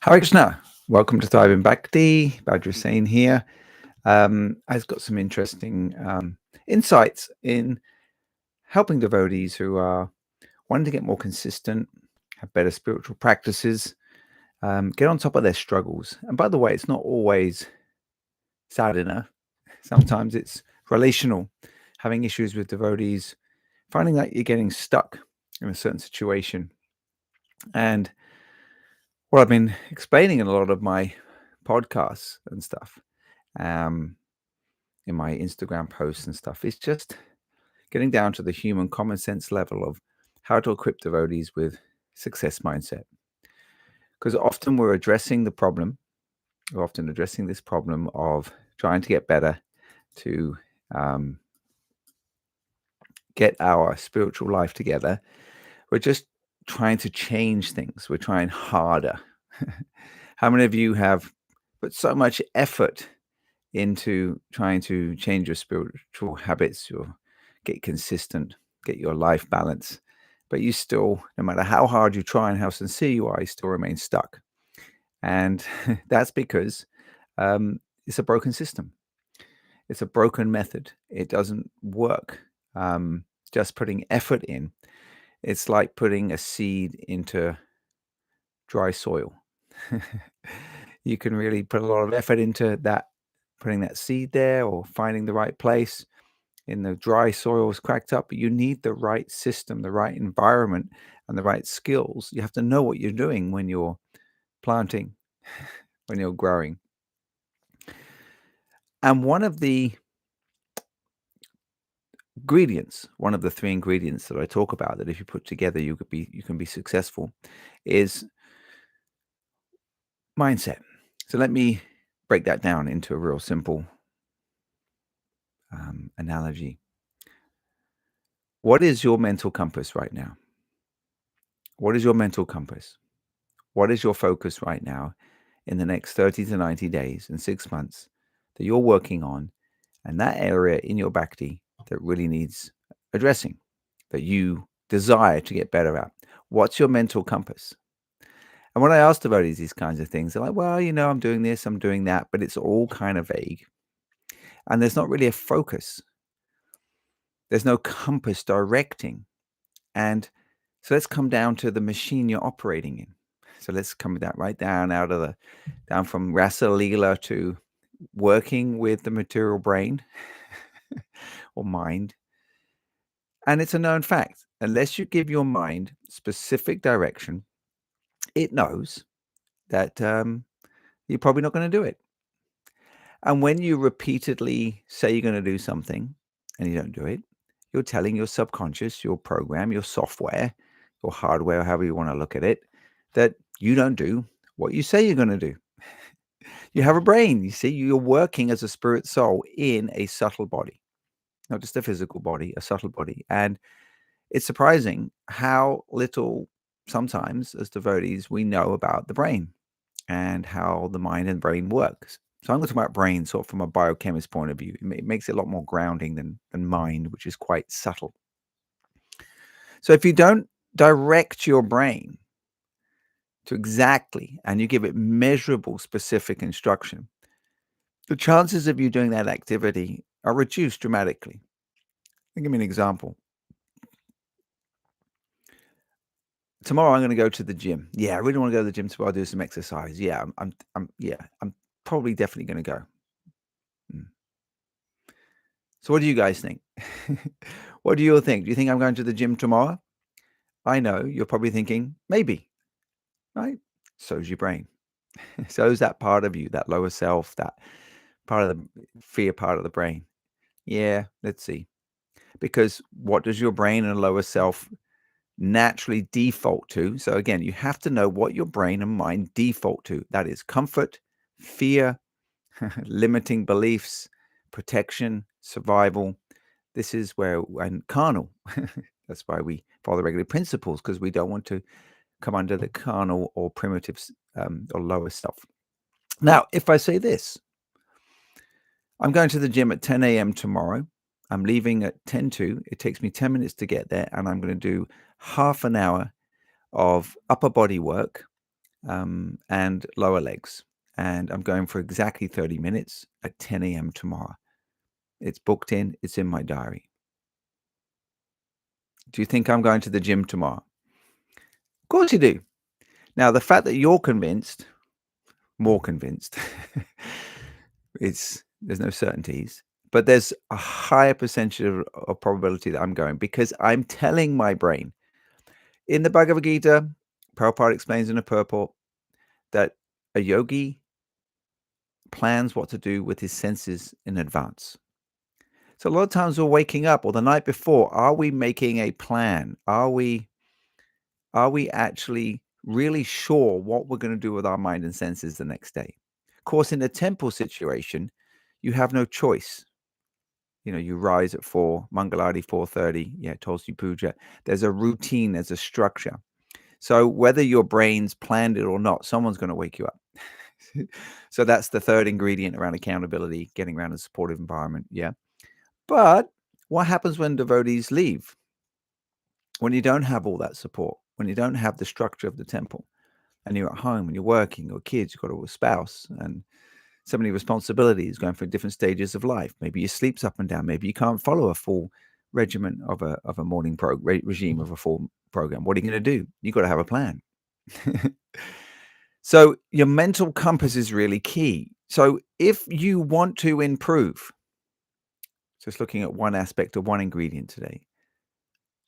Hare Krishna. Welcome to Thrive in Bhakti. Badru Sane here. I've got some interesting insights in helping devotees who are wanting to get more consistent, have better spiritual practices, get on top of their struggles. And by the way, it's not always sadhana. Sometimes it's relational, having issues with devotees, finding that you're getting stuck in a certain situation. And what I've been explaining in a lot of my podcasts and stuff, um, in my Instagram posts and stuff, is just getting down to the human common sense level of how to equip devotees with success mindset. Because often we're often addressing this problem of trying to get better, to um, get our spiritual life together. We're just trying to change things. We're trying harder. How many of you have put so much effort into trying to change your spiritual habits, your get consistent, get your life balance, but you still, no matter how hard you try and how sincere you are, you still remain stuck? And that's because it's a broken system. It's a broken method. It doesn't work. Just putting effort in, it's like putting a seed into dry soil. You can really put a lot of effort into that, putting that seed there or finding the right place in the dry soil is cracked up. But you need the right system, the right environment, and the right skills. You have to know what you're doing when you're planting, when you're growing. And one of the one of the three ingredients that I talk about that if you put together you can be successful is mindset. So let me break that down into a real simple analogy. What is your mental compass right now? What is your mental compass? What is your focus right now in the next 30 to 90 days and 6 months that you're working on, and that area in your bhakti that really needs addressing, that you desire to get better at? What's your mental compass? And when I ask devotees these kinds of things, they're like, well, I'm doing this, I'm doing that, but it's all kind of vague. And there's not really a focus. There's no compass directing. And so let's come down to the machine you're operating in. So let's come that right down down from Rasa Leela to working with the material brain or mind. And it's a known fact. Unless you give your mind specific direction, it knows that you're probably not going to do it. And when you repeatedly say you're going to do something and you don't do it, you're telling your subconscious, your program, your software, your hardware, however you want to look at it, that you don't do what you say you're going to do. You have a brain. You see, you're working as a spirit soul in a subtle body, not just a physical body, a subtle body. And it's surprising how little sometimes as devotees we know about the brain and how the mind and brain works. So I'm going to talk about brain sort of from a biochemist point of view. It makes it a lot more grounding than mind, which is quite subtle. So if you don't direct your brain to exactly, and you give it measurable, specific instruction, the chances of you doing that activity are reduced dramatically. I'll give me an example. Tomorrow I'm going to go to the gym. Yeah, I really want to go to the gym tomorrow, do some exercise. Yeah, I'm probably definitely going to go. So what do you guys think? What do you all think? Do you think I'm going to the gym tomorrow? I know you're probably thinking, maybe, right? So's your brain. So's that part of you, that lower self, that part of the fear part of the brain. Yeah, let's see. Because what does your brain and lower self naturally default to? So again, you have to know what your brain and mind default to. That is comfort, fear, limiting beliefs, protection, survival. This is and carnal. That's why we follow the regular principles, because we don't want to come under the carnal or primitive or lower stuff. Now, if I say this, I'm going to the gym at 10 a.m. tomorrow. I'm leaving at 10:02. It takes me 10 minutes to get there, and I'm going to do half an hour of upper body work and lower legs. And I'm going for exactly 30 minutes at 10 a.m. tomorrow. It's booked in, it's in my diary. Do you think I'm going to the gym tomorrow? Of course you do. Now, the fact that you're convinced, more convinced, there's no certainties, but there's a higher percentage of probability that I'm going because I'm telling my brain. In the Bhagavad Gita, Prabhupada explains in the purport that a yogi plans what to do with his senses in advance. So a lot of times we're waking up or the night before, are we making a plan? Are we actually really sure what we're going to do with our mind and senses the next day? Of course, in a temple situation, you have no choice. You rise at 4, Mangaladi 4:30, Tulsi Puja. There's a routine, there's a structure. So whether your brain's planned it or not, someone's going to wake you up. So that's the third ingredient around accountability, getting around a supportive environment. Yeah. But what happens when devotees leave? When you don't have all that support, when you don't have the structure of the temple, and you're at home and you're working, or kids, you've got a spouse, and so many responsibilities going through different stages of life. Maybe your sleep's up and down. Maybe you can't follow a full regiment of a morning regime of a full program. What are you going to do? You've got to have a plan. So your mental compass is really key. So if you want to improve, just looking at one aspect of one ingredient today,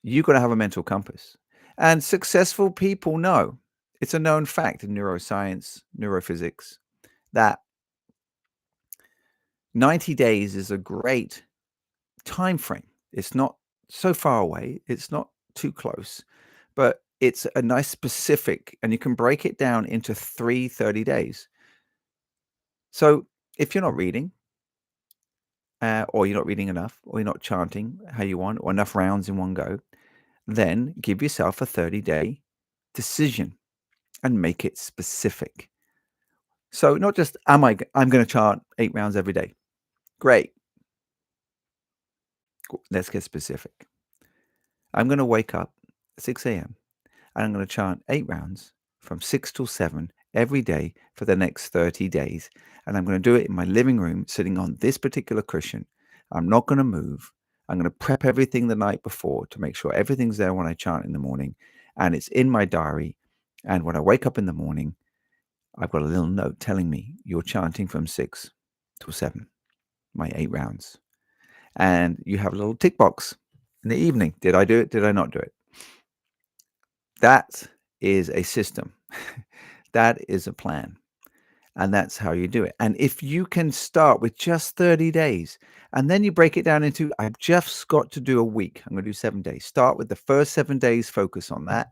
you've got to have a mental compass. And successful people know, it's a known fact in neuroscience, neurophysics, that 90 days is a great time frame. It's not so far away. It's not too close, but it's a nice specific, and you can break it down into 30 days. So if you're not reading, or you're not reading enough, or you're not chanting how you want, or enough rounds in one go, then give yourself a 30-day decision and make it specific. So not just, I'm going to chant 8 rounds every day. Great. Let's get specific. I'm going to wake up at 6 a.m. and I'm going to chant 8 rounds from 6 till 7 every day for the next 30 days. And I'm going to do it in my living room, sitting on this particular cushion. I'm not going to move. I'm going to prep everything the night before to make sure everything's there when I chant in the morning. And it's in my diary. And when I wake up in the morning, I've got a little note telling me you're chanting from 6 till 7, my 8 rounds. And you have a little tick box in the evening. Did I do it? Did I not do it? That is a system. That is a plan. And that's how you do it. And if you can start with just 30 days, and then you break it down into, I've just got to do a week. I'm going to do 7 days. Start with the first 7 days, focus on that.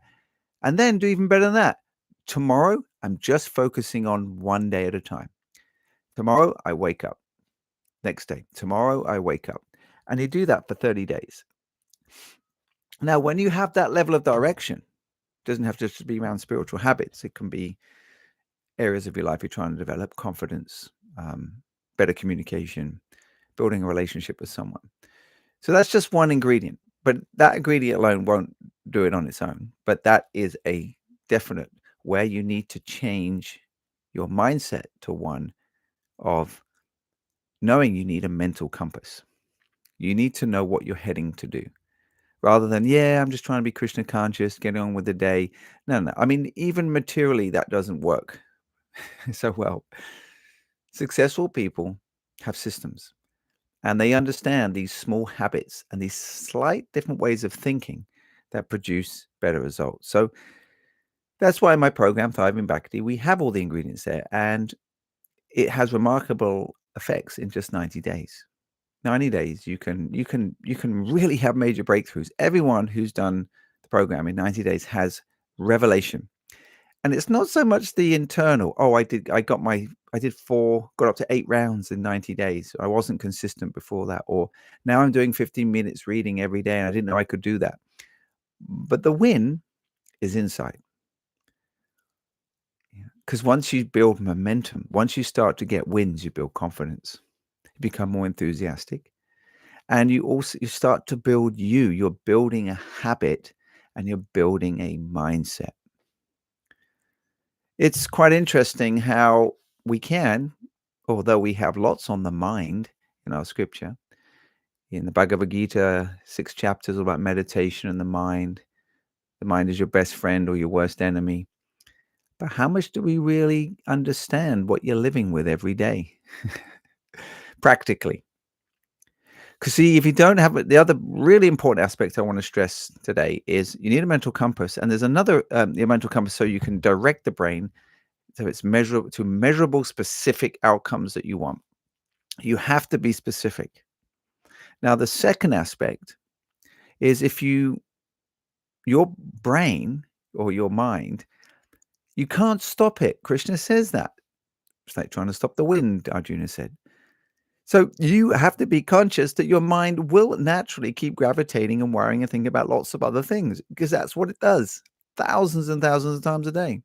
And then do even better than that. Tomorrow, I'm just focusing on 1 day at a time. Tomorrow, I wake up. Next day. Tomorrow, I wake up. And you do that for 30 days. Now, when you have that level of direction, it doesn't have to just be around spiritual habits. It can be areas of your life you're trying to develop, confidence, better communication, building a relationship with someone. So that's just one ingredient, but that ingredient alone won't do it on its own. But that is a definite where you need to change your mindset to one of knowing you need a mental compass. You need to know what you're heading to do. Rather than, I'm just trying to be Krishna conscious, getting on with the day. No. I mean, even materially, that doesn't work so well. Successful people have systems, and they understand these small habits and these slight different ways of thinking that produce better results. So that's why in my program, Thriving Bhakti, we have all the ingredients there, and it has remarkable effects in just 90 days. 90 days, you can really have major breakthroughs. Everyone who's done the program in 90 days has revelation. And it's not so much the internal, got up to 8 rounds in 90 days. I wasn't consistent before that. Or now I'm doing 15 minutes reading every day and I didn't know I could do that. But the win is inside. Because once you build momentum, once you start to get wins, you build confidence. You become more enthusiastic. And you start to build you're building a habit and you're building a mindset. It's quite interesting how we can, although we have lots on the mind in our scripture, in the Bhagavad Gita, 6 chapters about meditation and the mind. The mind is your best friend or your worst enemy. But how much do we really understand what you're living with every day? Practically. Because see, if you don't have it, the other really important aspect I want to stress today is you need a mental compass, and there's another your mental compass so you can direct the brain so it's measurable to measurable specific outcomes that you want. You have to be specific. Now, the second aspect is if your brain or your mind, you can't stop it. Krishna says that. It's like trying to stop the wind, Arjuna said. So you have to be conscious that your mind will naturally keep gravitating and worrying and thinking about lots of other things because that's what it does thousands and thousands of times a day.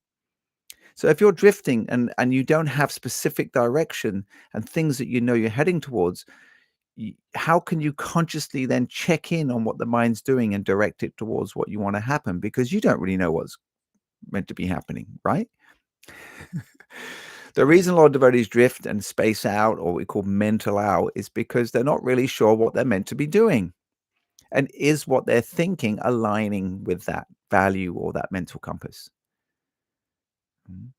So if you're drifting and you don't have specific direction and things that you know you're heading towards, how can you consciously then check in on what the mind's doing and direct it towards what you want to happen? Because you don't really know what's meant to be happening, right? The reason a lot of devotees drift and space out, or what we call mental out, is because they're not really sure what they're meant to be doing. And is what they're thinking aligning with that value or that mental compass? Mm.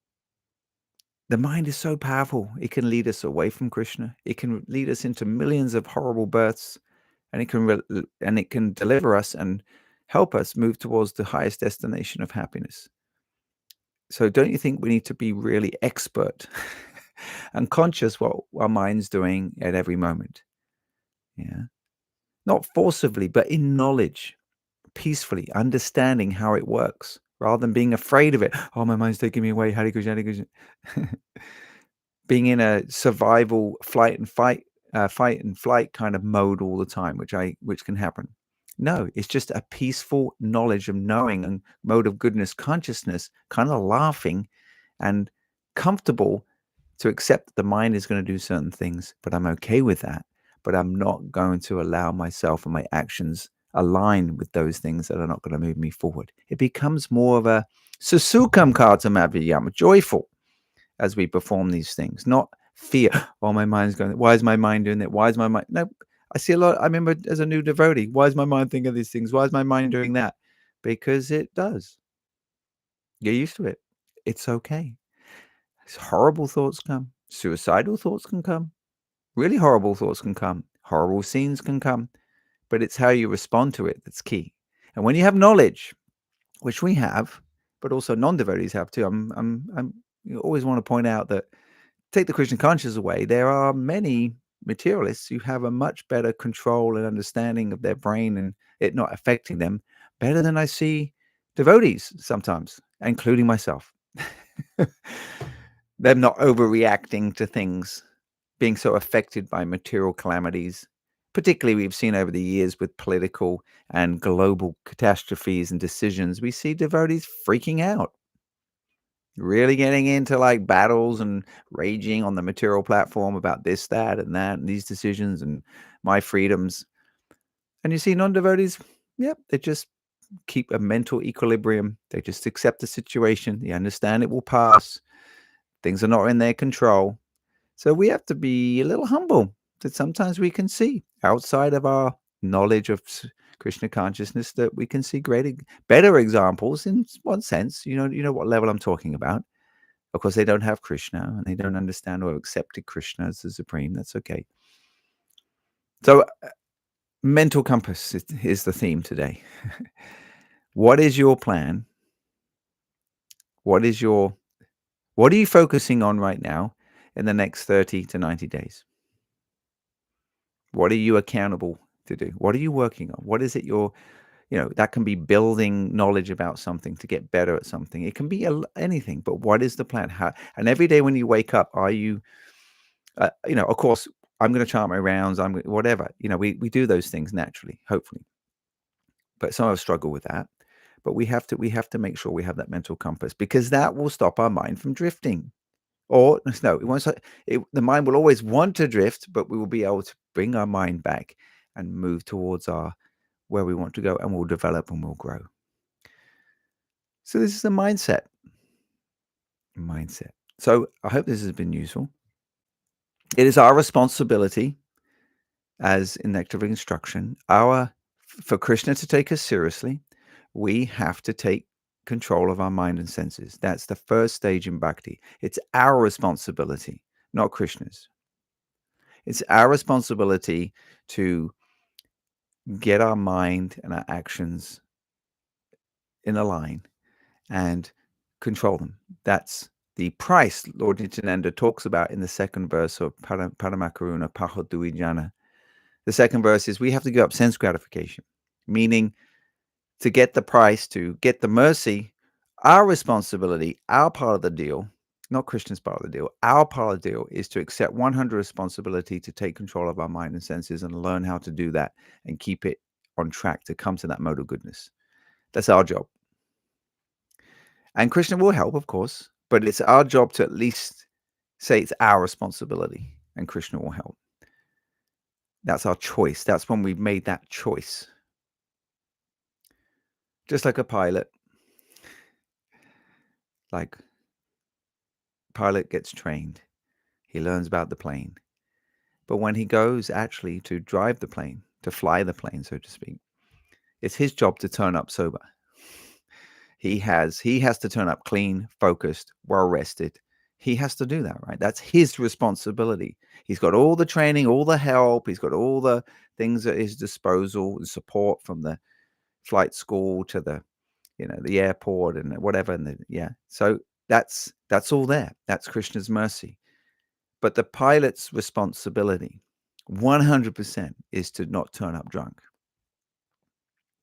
The mind is so powerful. It can lead us away from Krishna. It can lead us into millions of horrible births, and it can deliver us and help us move towards the highest destination of happiness. So don't you think we need to be really expert and conscious what our mind's doing at every moment? Yeah. Not forcibly, but in knowledge, peacefully, understanding how it works rather than being afraid of it. Oh, my mind's taking me away. Hare Krishna, Hare Krishna. Being in a survival, fight and flight kind of mode all the time, which can happen. No, it's just a peaceful knowledge of knowing and mode of goodness consciousness, kind of laughing and comfortable to accept that the mind is going to do certain things, but I'm okay with that. But I'm not going to allow myself and my actions align with those things that are not going to move me forward. It becomes more of a susukam kartamaviyam, joyful as we perform these things, not fear. Oh, my mind's going, why is my mind doing that? Why is my mind? No, I see a lot. I remember as a new devotee, why is my mind thinking of these things? Why is my mind doing that? Because it does. Get used to it. It's okay. Horrible thoughts come. Suicidal thoughts can come. Really horrible thoughts can come. Horrible scenes can come. But it's how you respond to it that's key. And when you have knowledge, which we have, but also non-devotees have too. You always want to point out that take the Krishna consciousness away, there are many materialists who have a much better control and understanding of their brain and it not affecting them better than I see devotees sometimes, including myself. Them not overreacting to things, being so affected by material calamities. Particularly, we've seen over the years with political and global catastrophes and decisions, we see devotees freaking out, really getting into like battles and raging on the material platform about this, that, and these decisions and my freedoms. And you see non-devotees, yep, they just keep a mental equilibrium. They just accept the situation. They understand it will pass. Things are not in their control. So we have to be a little humble that sometimes we can see outside of our knowledge of Krishna consciousness that we can see better examples in one sense. You know what level I'm talking about. Of course, they don't have Krishna and they don't understand or accepted Krishna as the supreme. That's okay. So mental compass is the theme today. What is your plan? What are you focusing on right now in the next 30 to 90 days? What are you accountable to do? What are you working on? What is it that can be building knowledge about something to get better at something. It can be anything, but what is the plan? And every day when you wake up, are you, of course, I'm going to chant my rounds. Whatever, we do those things naturally, hopefully, but some of us struggle with that. But we have to make sure we have that mental compass because that will stop our mind from drifting. Or no, the mind will always want to drift, but we will be able to bring our mind back and move towards where we want to go, and we'll develop and we'll grow. So this is a mindset. mindset. So I hope this has been useful. It is our responsibility as in Nectar of Instruction, for Krishna to take us seriously, we have to take control of our mind and senses. That's the first stage in Bhakti. It's our responsibility, not Krishna's. It's our responsibility to get our mind and our actions in a line and control them. That's the price Lord Nityananda talks about in the second verse of Paramakaruna Pahoduijana. The second verse is we have to give up sense gratification, meaning to get the price, to get the mercy, our responsibility, our part of the deal, not Krishna's part of the deal, our part of the deal is to accept 100 responsibility to take control of our mind and senses and learn how to do that and keep it on track to come to that mode of goodness. That's our job. And Krishna will help, of course, but it's our job to at least say it's our responsibility and Krishna will help. That's our choice. That's when we've made that choice. Just like a pilot. Like pilot gets trained. He learns about the plane. But when he goes actually to drive the plane, to fly the plane, so to speak, it's his job to turn up sober. He has to turn up clean, focused, well rested. He has to do that, right? That's his responsibility. He's got all the training, all the help. He's got all the things at his disposal, the support from the flight school to the, the airport and whatever. And so that's all there. That's Krishna's mercy. But the pilot's responsibility, 100%, is to not turn up drunk,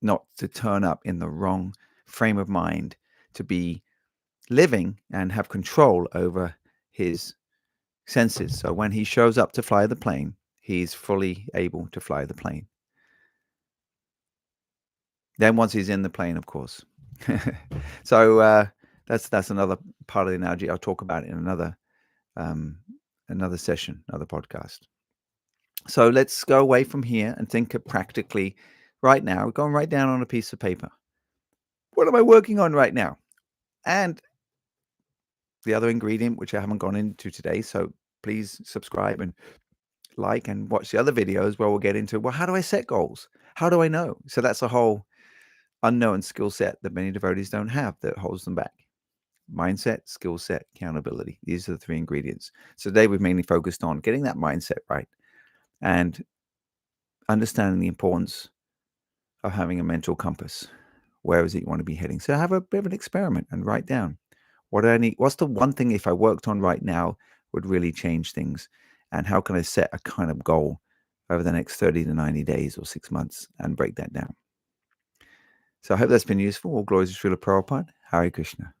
not to turn up in the wrong frame of mind, to be living and have control over his senses. So when he shows up to fly the plane, he's fully able to fly the plane. Then once he's in the plane, of course. So that's another part of the analogy. I'll talk about it in another session, another podcast. So let's go away from here and think of practically right now. We're going right down on a piece of paper. What am I working on right now? And the other ingredient, which I haven't gone into today, so please subscribe and like and watch the other videos where we'll get into, well, how do I set goals? How do I know? So that's a whole unknown skill set that many devotees don't have that holds them back. Mindset, skill set, accountability. These are the 3 ingredients. So today we've mainly focused on getting that mindset right and understanding the importance of having a mental compass. Where is it you want to be heading? So have a bit of an experiment and write down, what do I need? What's the one thing if I worked on right now would really change things? And how can I set a kind of goal over the next 30 to 90 days or 6 months and break that down? So I hope that's been useful. All glories to Srila Prabhupada. Hare Krishna.